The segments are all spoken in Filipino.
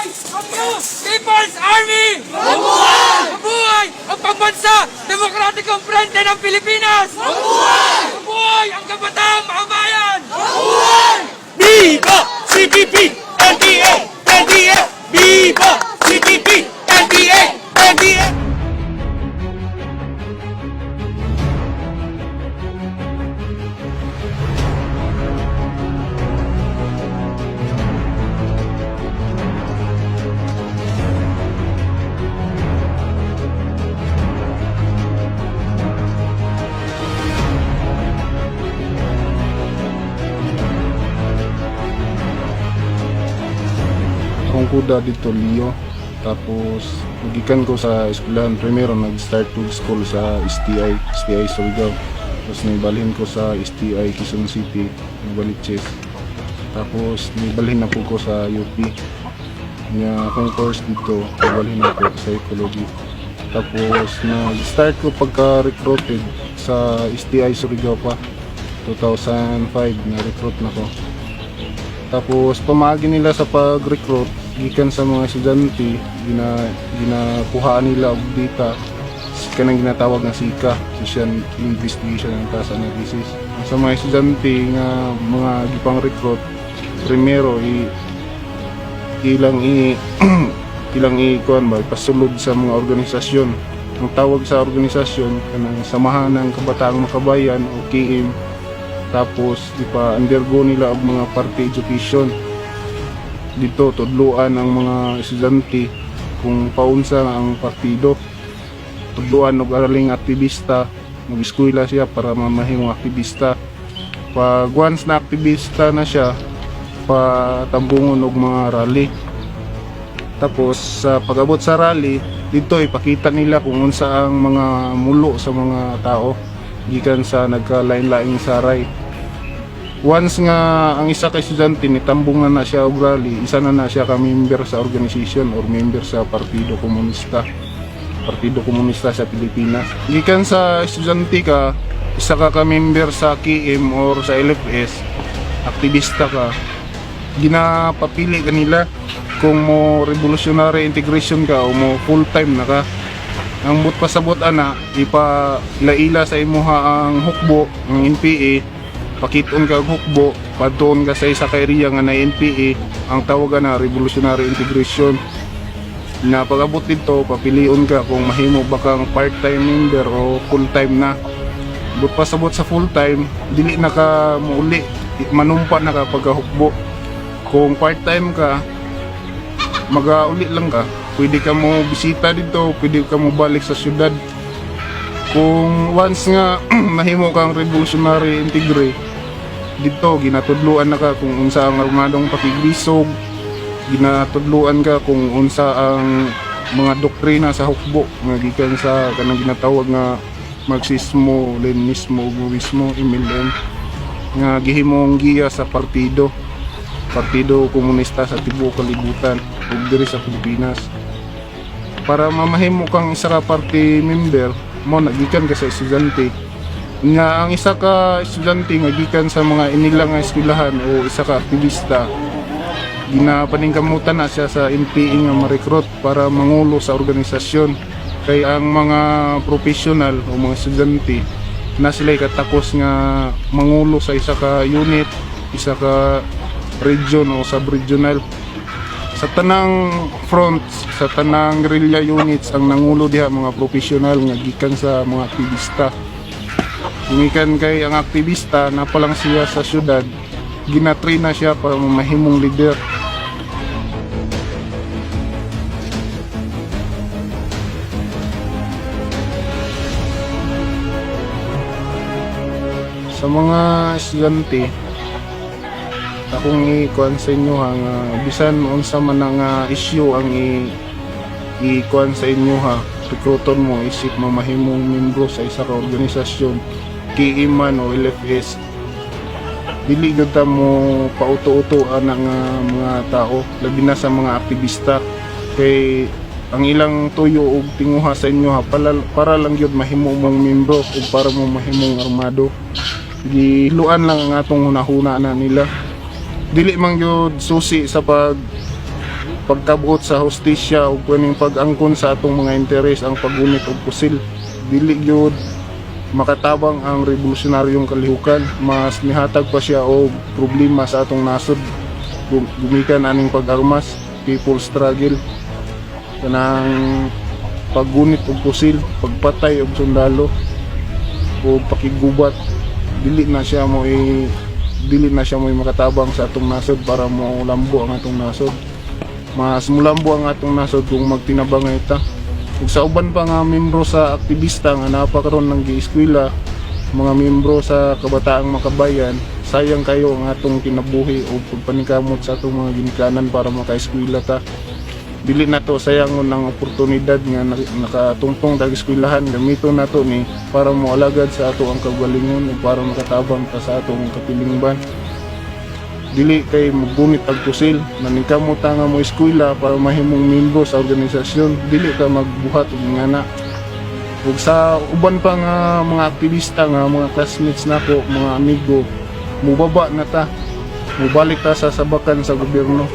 People's Army! Mabuhay! Mabuhay ang pambansa Demokratikong Frente ng Pilipinas! Mabuhay! Mabuhay ang kabataang makabayan! Mabuhay! Viva CPP, NDA, NDA! Viva CPP, NDA, NDA! Akong kuda dito Leo, tapos nagikan ko sa eskwelahan. Primero nag-start to school sa STI Surigao, tapos nibalhin ko sa STI Quezon City, Novaliches, tapos nibalhin na po ko sa UP niya akong course dito. Nibalhin ako sa psychology, tapos nag-start ko pagka-recruited sa STI Surigao pa 2005 na-recruit na ko. Tapos pamagi nila sa pag-recruit gikan sa mga estudyante, ginakuhaan nila og data kanang ginatawag nga SICA, Social Investigation and Task Analysis. Sa mga estudyante nga mga gipang recruit, primero ilang kuan ba pasulod sa mga organisasyon. Ang tawag sa organisasyon kanang Samahan ng Kabataang Makabayan o KM. Tapos ipa-undergo nila og mga party education. Dito tudluan ang mga estudyante kung paunsa ang partido. Tudluan og araling aktivista, mag-eskwela siya para mamahimong aktivista. Pag once na aktivista na siya, patambungon og mga rally. Tapos sa pag-abot sa rally, dito ipakita nila kung unsa ang mga mulo sa mga tao gikan sa nagkalain-laing saray. Once nga ang isa ka estudyante nitambong na siya og rally, isa na siya ka member sa organization or member sa Partido Komunista sa Pilipinas. Gikan sa estudyante ka, isa ka member sa KM or sa LFS, aktivista ka, ginapapili kanila kung mo revolutionary integration ka o mo full time na ka. Ang but pasabot ana, ipa-ila sa imuha ang hukbo ng NPA, pakiton ka og hukbo, padton ka sa isa ka area nga na NPA, ang tawagan na revolutionary integration. Na pag-abot dito, papilion ka kung mahimo ba kang part-time member o full-time na. But pasabot sa full-time, dili na ka muuli, manumpa na ka pagka-hukbo. Kung part-time ka, mag-uli lang ka. Pwede ka mo bisita dito, pwede ka mo balik sa syudad. Kung once nga mahimo kang revolutionary integre, dito ginatudluan na ka kung unsa ang armadong pakiglisog, ginatudluan ka kung unsa ang mga doktrina sa hukbo nga gikan sa kanang ginatawag nga Marxismo, Leninismo, Guismo, MLN nga gihimong giya sa Partido Komunista sa tibuok kalibutan ug diri sa Pilipinas. Para mamahimo kang isa ka party member, mo nagikan ka sa estudyante. Nga ang isa ka estudyante nga gikan sa mga inilang nga eskwelahan o isa ka aktivista, ginapaningkamutan na siya sa NPA nga ma-recruit para mangulo sa organisasyon. Kay ang mga professional o mga estudyante na sila katakos nga mangulo sa isa ka unit, isa ka region o sub-regional. Sa tanang fronts, sa tanang guerrilla units, ang nangulo diha mga professional nga gikan sa mga aktivista. Gikan kay ang aktivista na pa lang siya sa syudad, ginatrain na siya para mamahimong leader. Sa mga estudyante, akong i-kuan sa inyo hang bisan unsa man ang issue ang i-kuan sa inyo ha, rekruton mo isip mamahimong membro sa isa ka organisasyon, KM man o LFS, dili gud ta mo pauto-utoan ang mga tao, labi na sa mga aktivista. Kay ang ilang tuyo og tinguha sa inyo ha, para lang gyud mahimo mong membro o para mo mahimong armado. Giluan lang ang atong hunahuna na nila. Dili man gyud susi sa pagkabuot sa hustisya ug kaning pag-angkon sa atong mga interes ang pagunit og pusil. Dili gyud makatabang ang revolusyonaryong kalihukan, mas nihatag pa siya og problema sa atong nasod. Gumikan aning pag-armas, people struggle, kanang paggunit og pusil, pagpatay og sundalo o pakigubat. Dili na siya mo makatabang sa atong nasod para mo lambo ang atong nasod. Mas mulambo ang atong nasod kung magtinabangay ta. Ug sa uban pa nga membro sa aktivista nga napakaron ng gieskwela, mga membro sa kabataang makabayan, sayang kayo ang atong kinabuhi o pagpanikamot sa atong mga ginikanan para makaeskwela ta. Dili na to sayangon ng oportunidad nga nakatungtong tag eskwelahan, gamiton nato ni para moalagad sa ato ang kagalingon o para makatabang ta sa atong kapilingban. Dili kay magunit ag pusil, naningkamot ta nga mo eskwela para mahimong membro sa organisasyon, dili ka magbuhat og ngana. Ug sa uban pa nga mga aktivista nga mga classmates nako, mga amigo, mubaba na ta, mubalik ta sa sabakan sa gobyerno.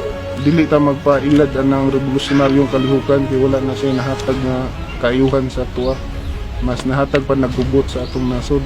Dili ta magpailad anang revolusyonaryong kalihukan kay wala na siya nahatag nga kaayuhan sa tuwa, mas nahatag pa naggubot sa atong nasod.